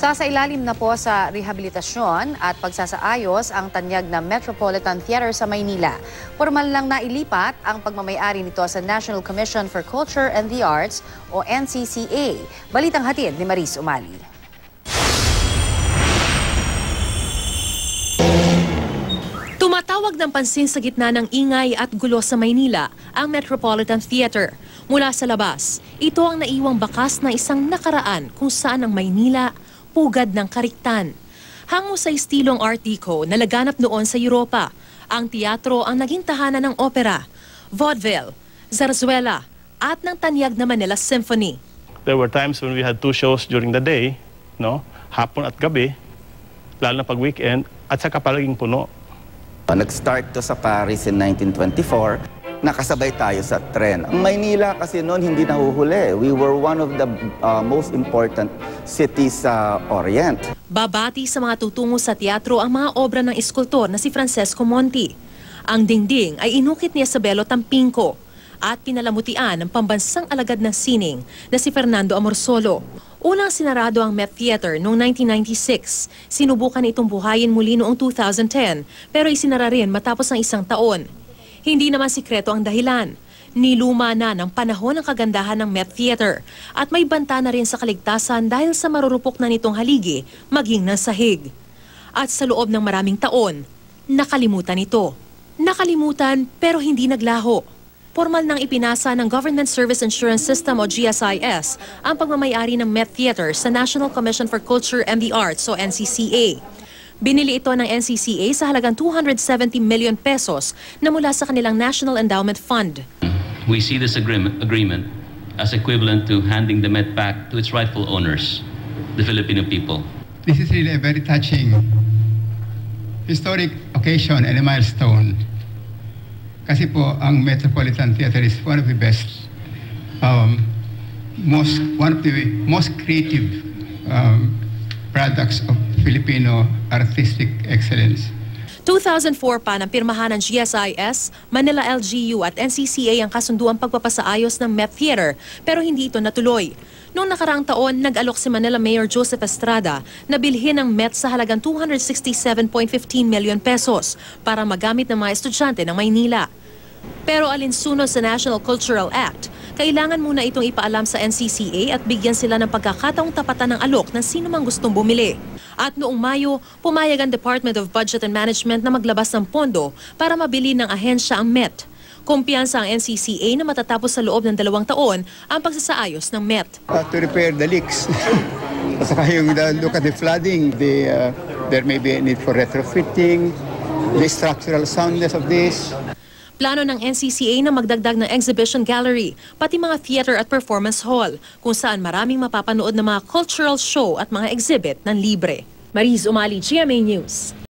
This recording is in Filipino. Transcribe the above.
Sasailalim na po sa rehabilitasyon at pagsasaayos ang tanyag na Metropolitan Theater sa Maynila. Formal lang nailipat ang pagmamayari nito sa National Commission for Culture and the Arts o NCCA. Balitang hatid ni Maris Umali. Tumatawag ng pansin sa gitna ng ingay at gulo sa Maynila ang Metropolitan Theater. Mula sa labas, ito ang naiwang bakas na isang nakaraan kung saan ang Maynila pugad ng kariktan. Hango sa estilong Art Deco na laganap noon sa Europa, ang teatro ang naging tahanan ng opera, vaudeville, zarzuela at ng tanyag na Manila Symphony. There were times when we had 2 shows during the day, hapon at gabi, lalo na pag weekend, at saka palaging puno. Nag-start to sa Paris in 1924. Nakasabay tayo sa tren. Ang Maynila kasi noon hindi nahuhuli. We were one of the most important cities sa Orient. Babati sa mga tutungo sa teatro ang mga obra ng eskultor na si Francesco Monti. Ang dingding ay inukit ni Isabelo Tampinco at pinalamutian ng pambansang alagad ng sining na si Fernando Amorsolo. Unang sinarado ang Met Theater noong 1996. Sinubukan itong buhayin muli noong 2010 pero isinara rin matapos ng 1 taon. Hindi naman sikreto ang dahilan. Niluma na ng panahon ang kagandahan ng Met Theater at may banta na rin sa kaligtasan dahil sa marurupok na nitong haligi maging ng sahig. At sa loob ng maraming taon, nakalimutan ito. Nakalimutan pero hindi naglaho. Formal nang ipinasa ng Government Service Insurance System o GSIS ang pagmamayari ng Met Theater sa National Commission for Culture and the Arts o NCCA. Binili ito ng NCCA sa halagang 270 million pesos na mula sa kanilang National Endowment Fund. We see this agreement as equivalent to handing the Met back to its rightful owners, the Filipino people. This is really a very touching, historic occasion and a milestone. Kasi po, ang Metropolitan Theater is one of the best, one of the most creative products of Filipino artistic excellence. 2004 pa nang pirmahan ng GSIS, Manila LGU at NCCA ang kasunduang pagpapasaayos ng Met Theater pero hindi ito natuloy. Noong nakaraang taon, nag-alok si Manila Mayor Joseph Estrada na bilhin ng Met sa halagang 267.15 million pesos para magamit ng mga estudyante ng Maynila. Pero alinsunod sa National Cultural Act, kailangan muna itong ipaalam sa NCCA at bigyan sila ng pagkakataong tapatan ng alok ng sino mang gustong bumili. At noong Mayo, pumayag ang Department of Budget and Management na maglabas ng pondo para mabili ng ahensya ang Met. Kumpiyansa ang NCCA na matatapos sa loob ng 2 taon ang pagsasaayos ng Met. To repair the leaks. Saka yung look at the flooding, there may be a need for retrofitting, the structural soundness of this. Plano ng NCCA na magdagdag ng exhibition gallery, pati mga theater at performance hall, kung saan maraming mapapanood ng mga cultural show at mga exhibit ng libre. Maris Umali, GMA News.